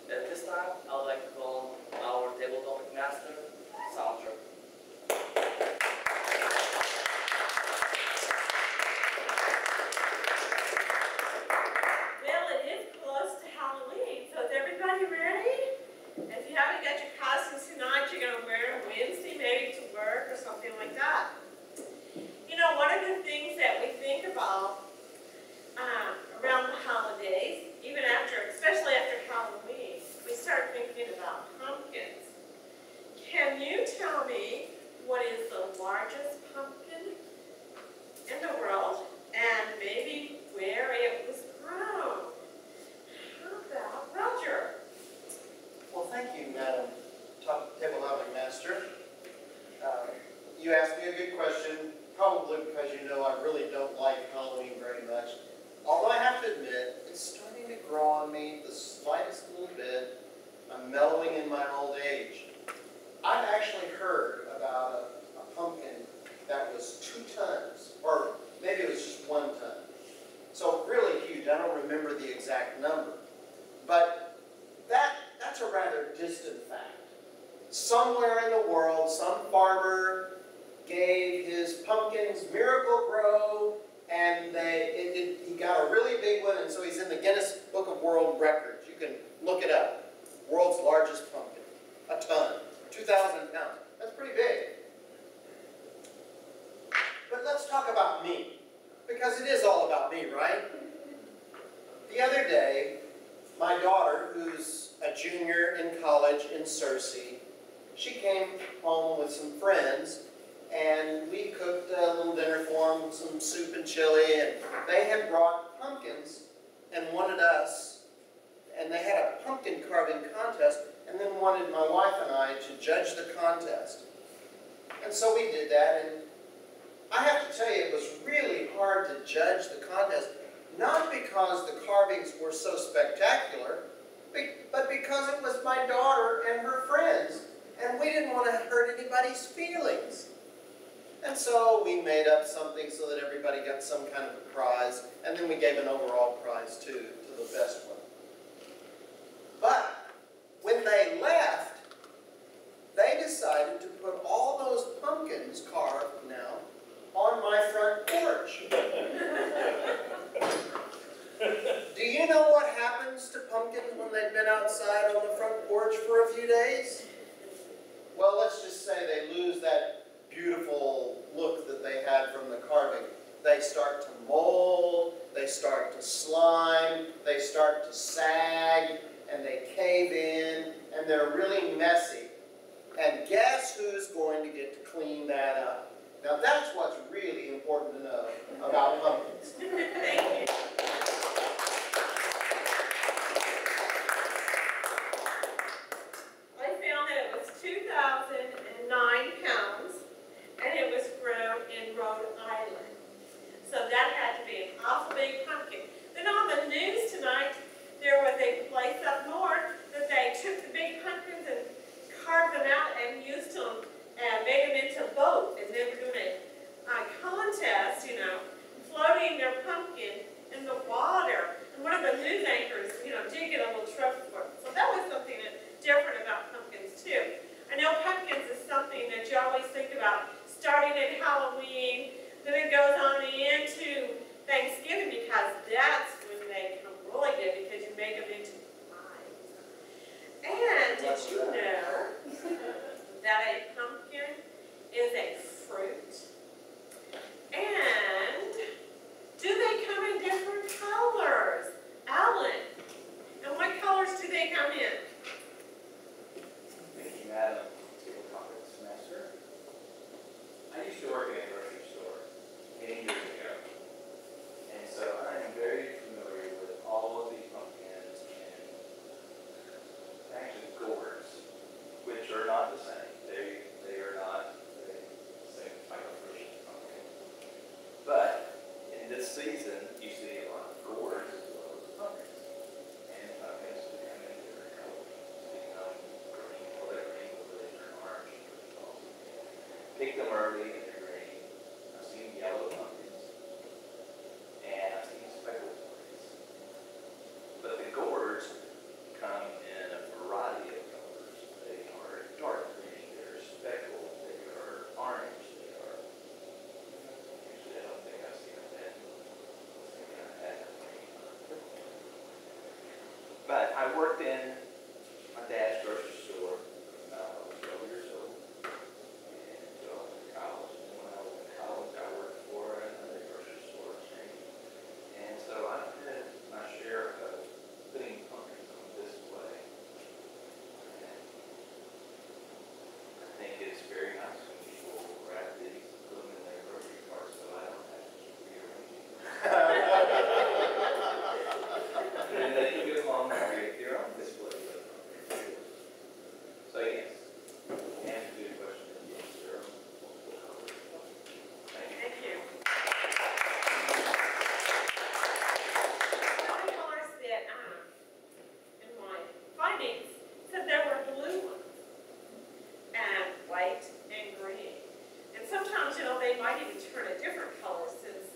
At this time, I would like to call our table topic master, Sondra. Well, it is close to Halloween, so is everybody ready? If you haven't got your costumes tonight, you're going to wear them Wednesday maybe to work or something like that. You know, one of the things that we think about around the holidays, even after, especially after Halloween, we start thinking about pumpkins. Can you tell me what is the largest pumpkin in the world and maybe where it was grown? How about Roger? Well, thank you, Madam Table Topic Master. You asked me a good question, probably because you know I really don't like Halloween very much. Although I have to admit, it's starting to grow on me the slightest little bit. I'm mellowing in my old age. I've actually heard about a pumpkin that was 2 tons, or maybe it was just 1 ton. So really huge. I don't remember the exact number. But that's a rather distant fact. Somewhere in the world, some farmer gave his pumpkins Miracle-Gro, and he got a really big one, and so he's in the Guinness Book of World Records. You can look it up. World's largest pumpkin, a ton, 2,000 pounds. That's pretty big. But let's talk about me, because it is all about me, right? The other day, my daughter, who's a junior in college in Searcy, she came home with some friends, and we cooked a little dinner for them, some soup and chili, and they had brought pumpkins and wanted us, and they had a pumpkin carving contest, and then wanted my wife and I to judge the contest. And so we did that, and I have to tell you, it was really hard to judge the contest, not because the carvings were so spectacular, but because it was my daughter and her friends, and we didn't want to hurt anybody's feelings. And so we made up something so that everybody got some kind of a prize, and then we gave an overall prize too, to the best one. But when they left, they decided to put all those pumpkins carved now on my front porch. Do you know what happens to pumpkins when they've been outside on the front porch for a few days? Well, let's just say they lose that beautiful look that they had from the carving. They start to mold, they start to slime, they start to sag, and they cave in, and they're really messy. And guess who's going to get to clean that up? Now that's what's really important to know about pumpkins. Thank you. I found that it was 2,009 pounds, and it was grown in Rhode Island. So that had to be an awful big pumpkin. Then on the news tonight, there was a place up north that they took the big pumpkins and carved them out and used them and made them into boats. And they were doing a contest, you know, floating their pumpkin in the water. And one of the news anchors, you know, did get a little trophy for it. So that was something different about pumpkins too. I know pumpkins is something that you always think about starting at Halloween, then it goes on into Thanksgiving because that's when they come really good because you make them into pies. And did you know that a pumpkin is a fruit? And do they come in different colors? Alan, and what colors do they come in? Thank you, Madam Table Topic Master. I used to work in a grocery store many years ago, and so I am very familiar with all of these pumpkins and actually gourds, which are not the same. They are not. I worked in my dad's grocery store when I was 12 years old. And until I went to college. And when I was in college, I worked for another grocery store chain. And so I had my share of putting pumpkins on display. And I think it's very nice when people wrap these, put them in their grocery carts, so I don't have to rearrange them. And they can go along and create their own display. So yes, answer to your question, yes, there are multiple colors. Thank you. Thank you. The colors that, in my findings, said there were blue ones, and white and green. And sometimes, they might even turn a different color since,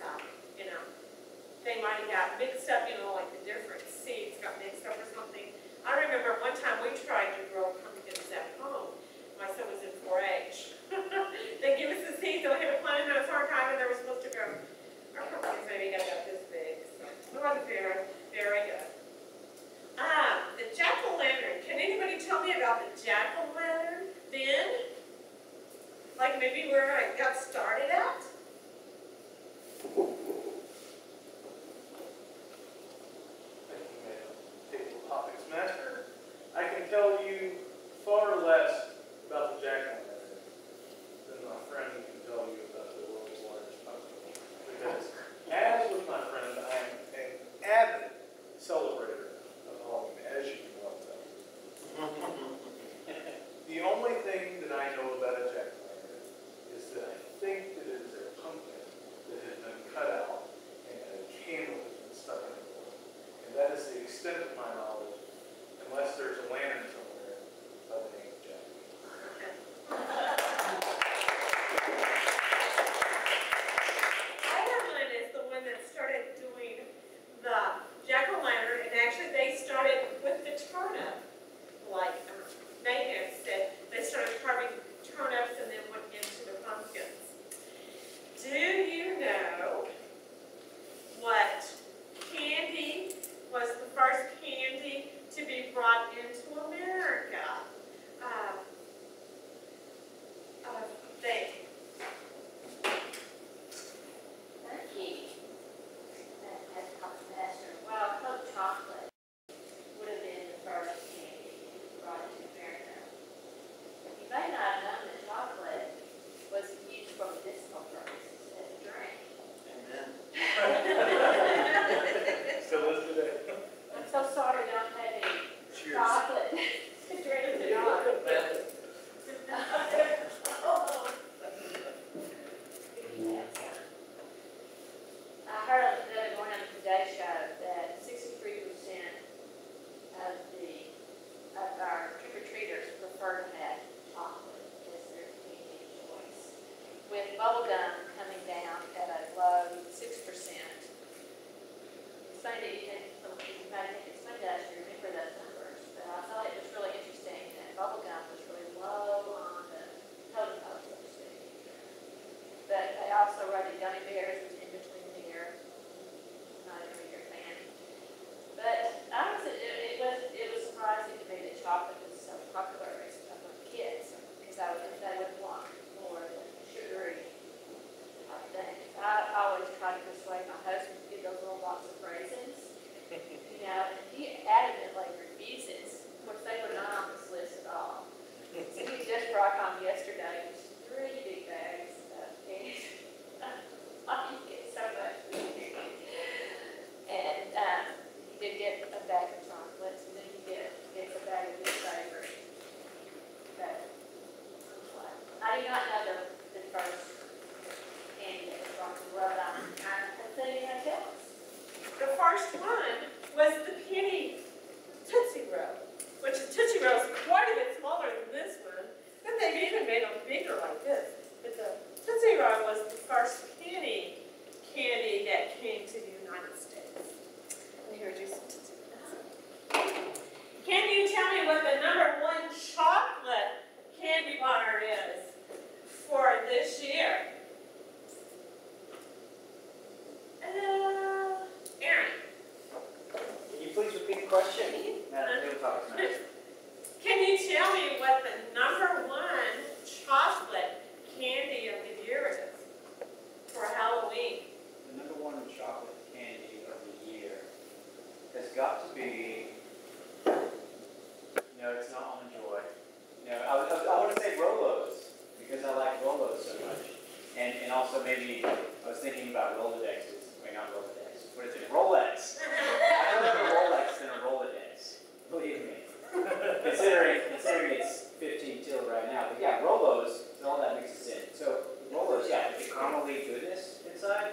they might have got mixed up, like the different seeds got mixed up or something. I remember one time we tried to grow pumpkins at home. My son was in 4-H. They give us the seeds, and we had to plant them at a certain time, and they were supposed to grow. Our pumpkins maybe got about this big, so it wasn't very, very good. The jack-o'-lantern. Can anybody tell me about the jack-o'-lantern then? Like maybe where I got started at? Toastmaster, I can tell you far less about the jack-o'-lantern than my friend can tell you about the world's largest pumpkin. Because, as with my friend, I am an avid celebrator of Halloween, as you can well tell. The only thing that I know about a jack-o'-lantern is that I think that it is a pumpkin that has been cut out and a candle has been stuck in it. And that is the extent of my knowledge, unless there's a lantern somewhere by the name of Jack. Ireland is the one that started doing the jack-o'-lantern, and actually they started with the turnip, like Megan said. They started carving turnips and then went into the pumpkins. Do you know what candy was the first candy to be brought into America? Think. Turkey as Toastmaster. Well, Coke chocolate would have been the first candy brought into America. You may not have known that chocolate was used for medicinal purposes as a drink. Amen. Still is today. I'm so sorry we don't have any Cheers. chocolate to drink it on. I heard the other morning on the Today Show that 63% of our trick-or-treaters prefer to have chocolate as their candy of choice, with bubblegum coming down at a low 6%. It's funny that you might think it's funny that you remember those numbers, but I thought it was really interesting that bubblegum was really low on the totem pole, so to speak. But they also wrote that gummy bears was in between there. Not a bigger fan. But honestly, it was surprising to me that chocolate was so popular among kids, because they would want more of the sugary type things. I always try to persuade my husband to get those little box of raisins, topics master. Can you tell me what the #1 chocolate candy of the year is for Halloween? The #1 chocolate candy of the year has got to be, no, it's not Almond Joy. No, I want to say Rolos, because I like Rolos so much. And also maybe, I was thinking about Rolodexes. Wait, not Rolodex. What is it? Rolex. I know better Rolex than a Rolodex. Believe me. Considering it's 15 till right now. But yeah, Rolos, all that mixes in. So Rolos, yeah, the caramely goodness inside.